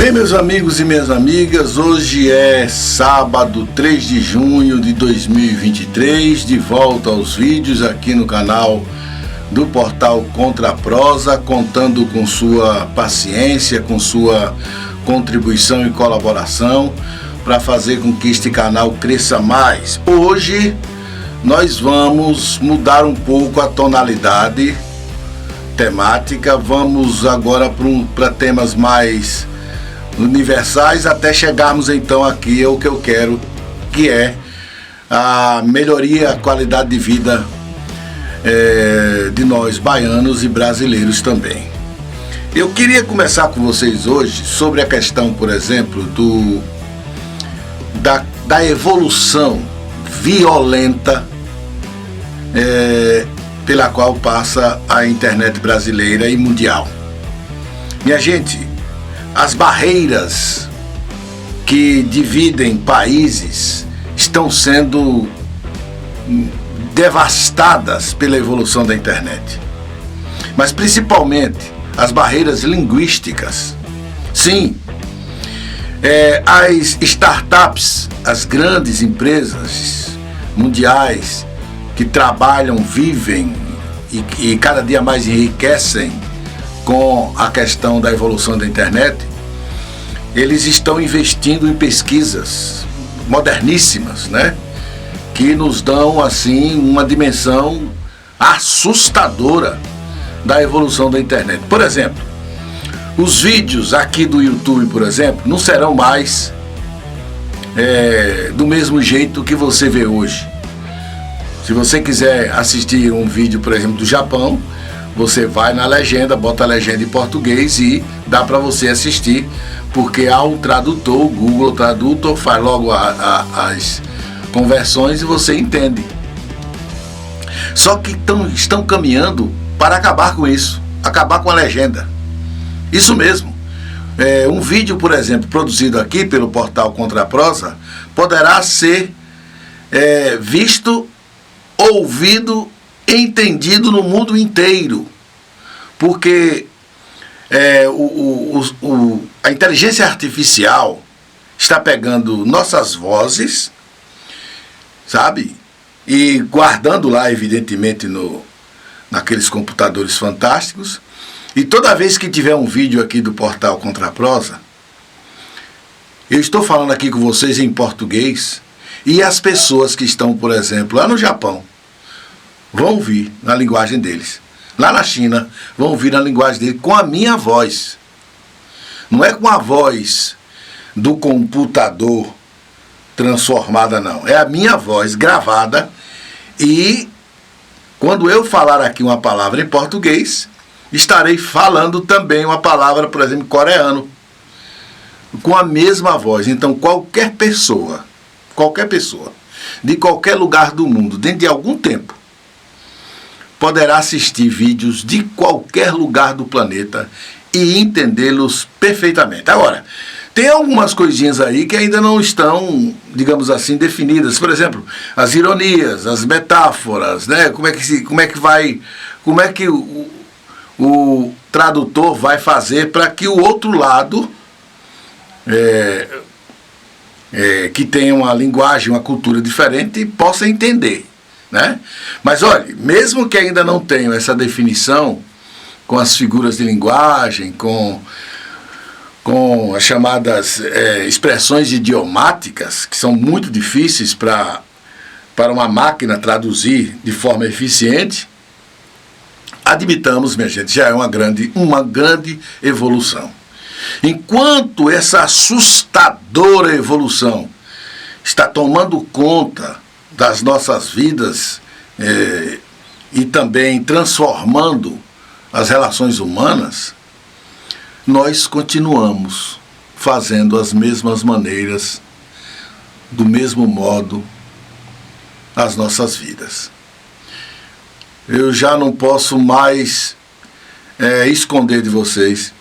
Bem, meus amigos e minhas amigas, hoje é sábado 3 de junho de 2023, de volta aos vídeos aqui no canal do portal Contra a Prosa, contando com sua paciência, com sua contribuição e colaboração para fazer com que este canal cresça mais. Hoje nós vamos mudar um pouco a tonalidade temática, vamos agora para temas mais universais, até chegarmos então aqui ao que eu quero, que é a melhoria, a qualidade de vida de nós baianos e brasileiros também. Eu queria começar com vocês hoje sobre a questão, por exemplo, da evolução violenta pela qual passa a internet brasileira e mundial. Minha gente, as barreiras que dividem países estão sendo devastadas pela evolução da internet. Mas principalmente as barreiras linguísticas. Sim, as startups, as grandes empresas mundiais que trabalham, vivem e cada dia mais enriquecem com a questão da evolução da internet, eles estão investindo em pesquisas moderníssimas, né? Que nos dão assim uma dimensão assustadora da evolução da internet. Por exemplo, os vídeos aqui do YouTube, por exemplo, não serão mais do mesmo jeito que você vê hoje. Se você quiser assistir um vídeo, por exemplo, do Japão, você vai na legenda, bota a legenda em português e dá para você assistir, porque há um tradutor, o Google Tradutor faz logo as conversões e você entende. Só que estão caminhando para acabar com isso, acabar com a legenda. Isso mesmo. Um vídeo, por exemplo, produzido aqui pelo portal Contra a Prosa, poderá ser visto, ouvido, entendido no mundo inteiro, porque a inteligência artificial está pegando nossas vozes, sabe, e guardando lá, evidentemente, naqueles computadores fantásticos, e toda vez que tiver um vídeo aqui do portal Contra a Prosa, eu estou falando aqui com vocês em português, e as pessoas que estão, por exemplo, lá no Japão, vão ouvir na linguagem deles. Lá na China, vão ouvir na linguagem deles com a minha voz. Não é com a voz do computador transformada, não. É a minha voz gravada e quando eu falar aqui uma palavra em português, estarei falando também uma palavra, por exemplo, em coreano, com a mesma voz. Então qualquer pessoa, de qualquer lugar do mundo, dentro de algum tempo, poderá assistir vídeos de qualquer lugar do planeta e entendê-los perfeitamente. Agora, tem algumas coisinhas aí que ainda não estão, digamos assim, definidas. Por exemplo, as ironias, as metáforas, né? Como é que o tradutor vai fazer para que o outro lado que tem uma linguagem, uma cultura diferente, possa entender, né? Mas olha, mesmo que ainda não tenham essa definição com as figuras de linguagem, com as chamadas expressões idiomáticas, que são muito difíceis para uma máquina traduzir de forma eficiente, admitamos, minha gente, já é uma grande evolução. Enquanto essa assustadora evolução está tomando conta das nossas vidas e também transformando as relações humanas, nós continuamos fazendo as mesmas maneiras, do mesmo modo, as nossas vidas. Eu já não posso mais esconder de vocês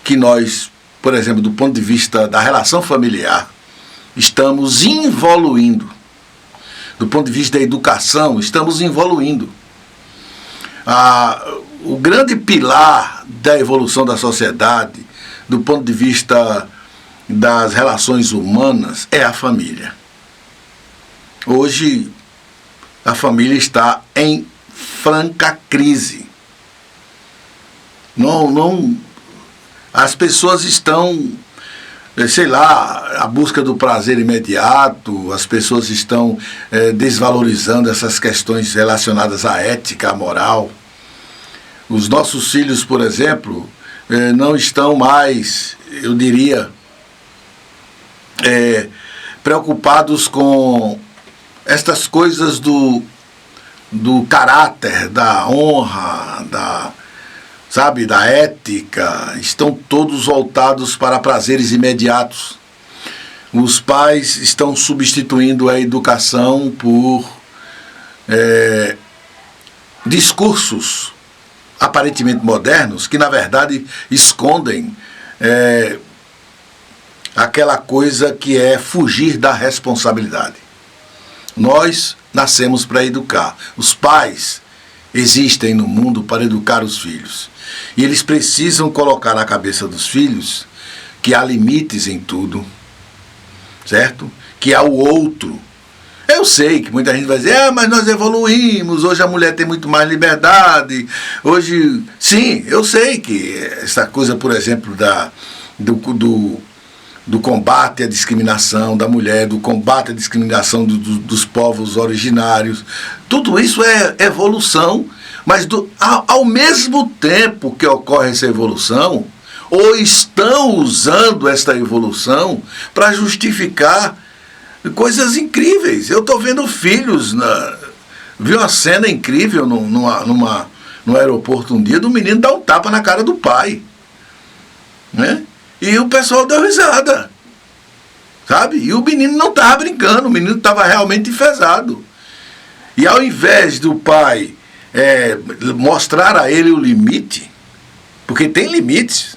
que nós, por exemplo, do ponto de vista da relação familiar, estamos evoluindo. Do ponto de vista da educação, estamos evoluindo. O grande pilar da evolução da sociedade, do ponto de vista das relações humanas é a família. Hoje, a família está em franca crise. As pessoas estão, sei lá, à busca do prazer imediato, as pessoas estão desvalorizando essas questões relacionadas à ética, à moral. Os nossos filhos, por exemplo, não estão mais, eu diria, preocupados com estas coisas do caráter, da honra, da ética. Estão todos voltados para prazeres imediatos. Os pais estão substituindo a educação por discursos aparentemente modernos que, na verdade, escondem aquela coisa que é fugir da responsabilidade. Nós nascemos para educar. Os pais existem no mundo para educar os filhos. E eles precisam colocar na cabeça dos filhos que há limites em tudo, certo? Que há o outro. Eu sei que muita gente vai dizer, mas nós evoluímos, hoje a mulher tem muito mais liberdade, hoje... Sim, eu sei que essa coisa, por exemplo, do combate à discriminação da mulher, do combate à discriminação dos povos originários. Tudo isso é evolução, mas ao mesmo tempo que ocorre essa evolução, ou estão usando esta evolução para justificar coisas incríveis. Eu estou vendo filhos, vi uma cena incrível no aeroporto um dia, do menino dar um tapa na cara do pai, né? E o pessoal deu risada, sabe? E o menino não estava brincando, o menino estava realmente enfesado. E ao invés do pai mostrar a ele o limite, porque tem limites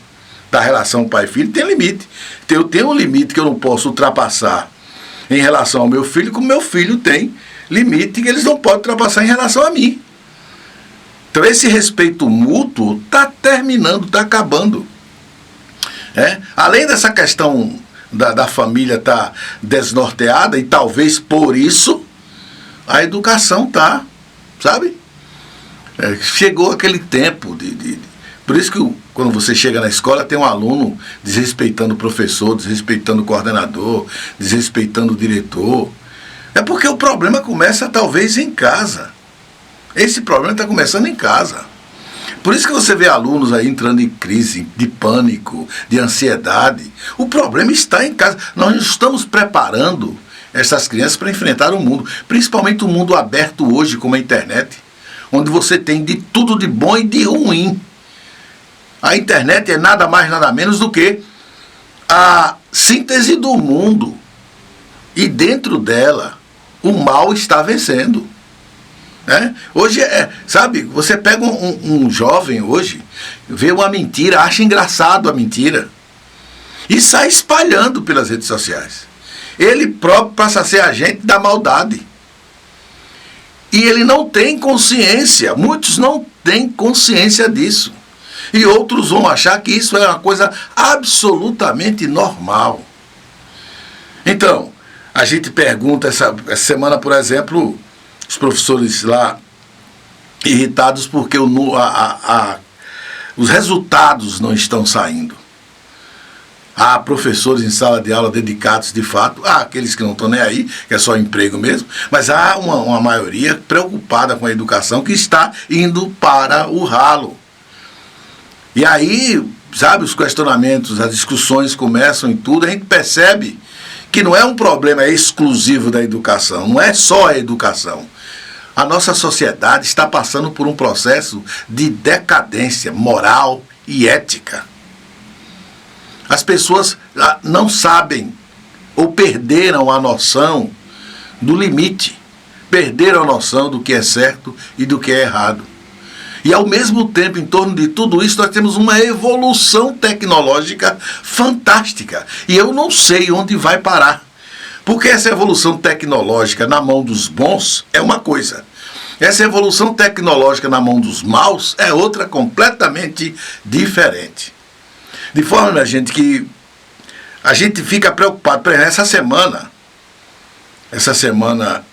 da relação pai-filho, tem limite. Eu tenho um limite que eu não posso ultrapassar em relação ao meu filho, como meu filho tem limite que eles não podem ultrapassar em relação a mim. Então esse respeito mútuo está terminando, está acabando. Além dessa questão da família estar desnorteada, e talvez por isso a educação está, sabe? Chegou aquele tempo por isso que quando você chega na escola tem um aluno desrespeitando o professor, desrespeitando o coordenador, desrespeitando o diretor. É porque o problema começa talvez em casa. Esse problema está começando em casa. Por isso que você vê alunos aí entrando em crise, de pânico, de ansiedade. O problema está em casa. Nós não estamos preparando essas crianças para enfrentar o mundo, principalmente o mundo aberto hoje, como a internet, onde você tem de tudo de bom e de ruim. A internet é nada mais, nada menos do que a síntese do mundo. E dentro dela, o mal está vencendo. Hoje, sabe, você pega um jovem hoje, vê uma mentira, acha engraçado a mentira, e sai espalhando pelas redes sociais. Ele próprio passa a ser agente da maldade. E ele não tem consciência, muitos não têm consciência disso. E outros vão achar que isso é uma coisa absolutamente normal. Então, a gente pergunta, essa semana, por exemplo, os professores lá irritados porque os resultados não estão saindo. Há professores em sala de aula dedicados de fato, há aqueles que não estão nem aí, que é só emprego mesmo, mas há uma maioria preocupada com a educação que está indo para o ralo. E aí, sabe, os questionamentos, as discussões começam em tudo, a gente percebe que não é um problema exclusivo da educação, não é só a educação. A nossa sociedade está passando por um processo de decadência moral e ética. As pessoas não sabem ou perderam a noção do limite, perderam a noção do que é certo e do que é errado. E ao mesmo tempo, em torno de tudo isso, nós temos uma evolução tecnológica fantástica. E eu não sei onde vai parar. Porque essa evolução tecnológica na mão dos bons é uma coisa. Essa evolução tecnológica na mão dos maus é outra completamente diferente. De forma, minha gente, que a gente fica preocupado. Por exemplo, essa semana,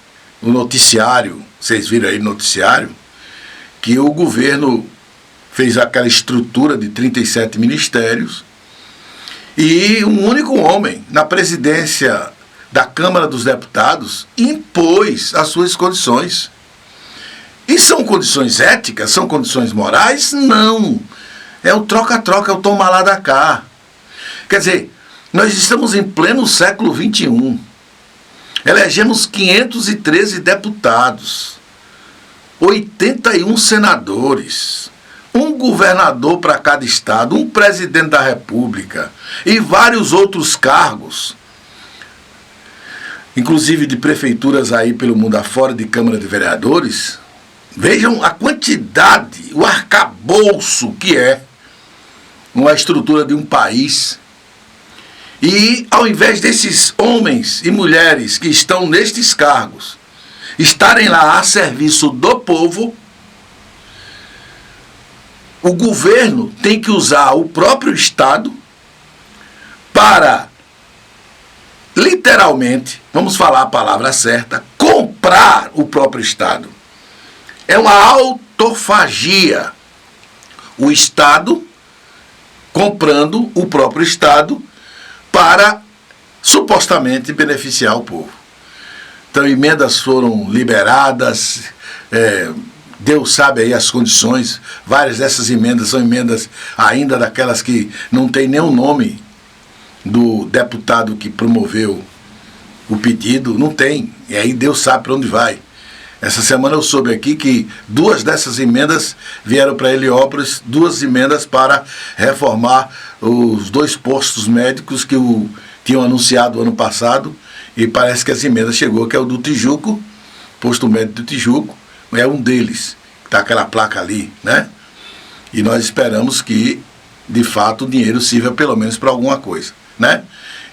no noticiário, vocês viram aí no noticiário, que o governo fez aquela estrutura de 37 ministérios e um único homem na presidência da Câmara dos Deputados impôs as suas condições. E são condições éticas? São condições morais? Não. É o troca-troca, é o toma lá da cá. Quer dizer, nós estamos em pleno século XXI. Elegemos 513 deputados, 81 senadores, um governador para cada estado, um presidente da República e vários outros cargos, inclusive de prefeituras aí pelo mundo afora, de Câmara de Vereadores. Vejam a quantidade, o arcabouço que é uma estrutura de um país. E ao invés desses homens e mulheres que estão nestes cargos estarem lá a serviço do povo, o governo tem que usar o próprio Estado para, literalmente, vamos falar a palavra certa, comprar o próprio Estado. É uma autofagia. O Estado comprando o próprio Estado para supostamente beneficiar o povo. Então, emendas foram liberadas, Deus sabe aí as condições. Várias dessas emendas são emendas ainda daquelas que não tem nem o nome do deputado que promoveu o pedido, não tem. E aí Deus sabe para onde vai. Essa semana eu soube aqui que 2 dessas emendas vieram para Heliópolis, 2 emendas para reformar os 2 postos médicos que tinham anunciado ano passado, e parece que as emendas chegou, que é o do Tijuco, posto médico do Tijuco, é um deles, está aquela placa ali, né? E nós esperamos que, de fato, o dinheiro sirva pelo menos para alguma coisa, né?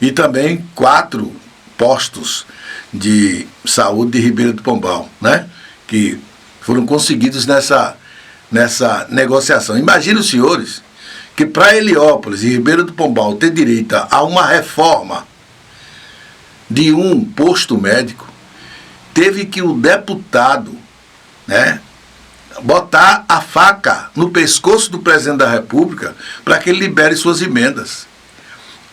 E também 4 postos de saúde de Ribeira do Pombal, né? Que foram conseguidos nessa negociação. Imagine os senhores que para Heliópolis e Ribeira do Pombal ter direito a uma reforma de um posto médico, teve que o deputado, né, botar a faca no pescoço do presidente da República para que ele libere suas emendas.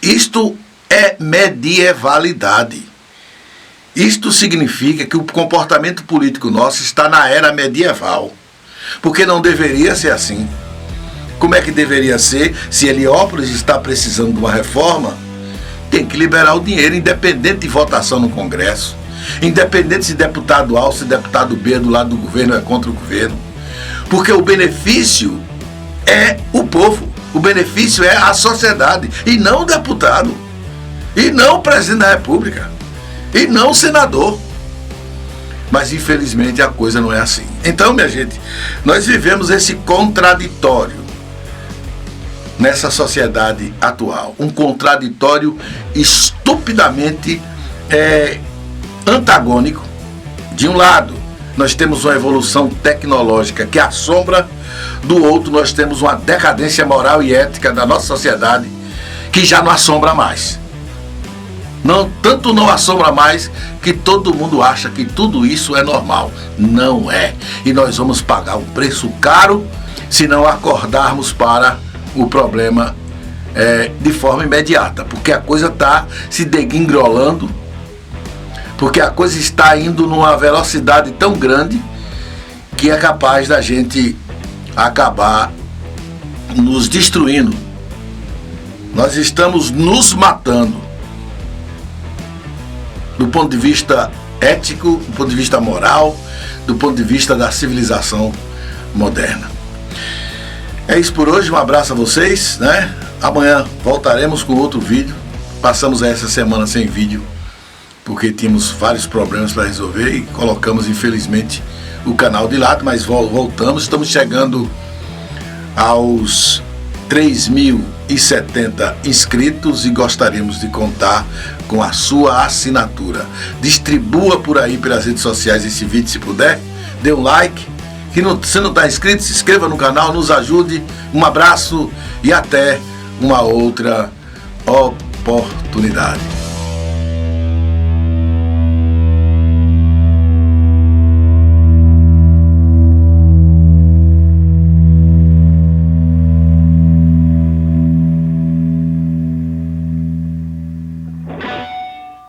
Isto é medievalidade. Isto significa que o comportamento político nosso está na era medieval, porque não deveria ser assim. Como é que deveria ser? Se Heliópolis está precisando de uma reforma, tem que liberar o dinheiro, independente de votação no Congresso, independente se deputado A ou se deputado B do lado do governo é contra o governo, porque o benefício é o povo, o benefício é a sociedade, e não o deputado, e não o presidente da República, e não o senador. Mas infelizmente a coisa não é assim. Então, minha gente, nós vivemos esse contraditório nessa sociedade atual, um contraditório estupidamente antagônico. De um lado, nós temos uma evolução tecnológica que assombra, do outro nós temos uma decadência moral e ética da nossa sociedade que já não assombra mais. Tanto não assombra mais que todo mundo acha que tudo isso é normal. Não é. E nós vamos pagar um preço caro se não acordarmos para o problema de forma imediata, porque a coisa está se degringolando, porque a coisa está indo numa velocidade tão grande que é capaz da gente acabar nos destruindo. Nós estamos nos matando do ponto de vista ético, do ponto de vista moral, do ponto de vista da civilização moderna. É isso por hoje, um abraço a vocês, né? Amanhã voltaremos com outro vídeo. Passamos essa semana sem vídeo porque tínhamos vários problemas para resolver e colocamos infelizmente o canal de lado, mas voltamos. Estamos chegando aos 3.070 inscritos e gostaríamos de contar com a sua assinatura. Distribua por aí pelas redes sociais esse vídeo se puder, dê um like. Se não está inscrito, se inscreva no canal, nos ajude. Um abraço e até uma outra oportunidade. oportunidade.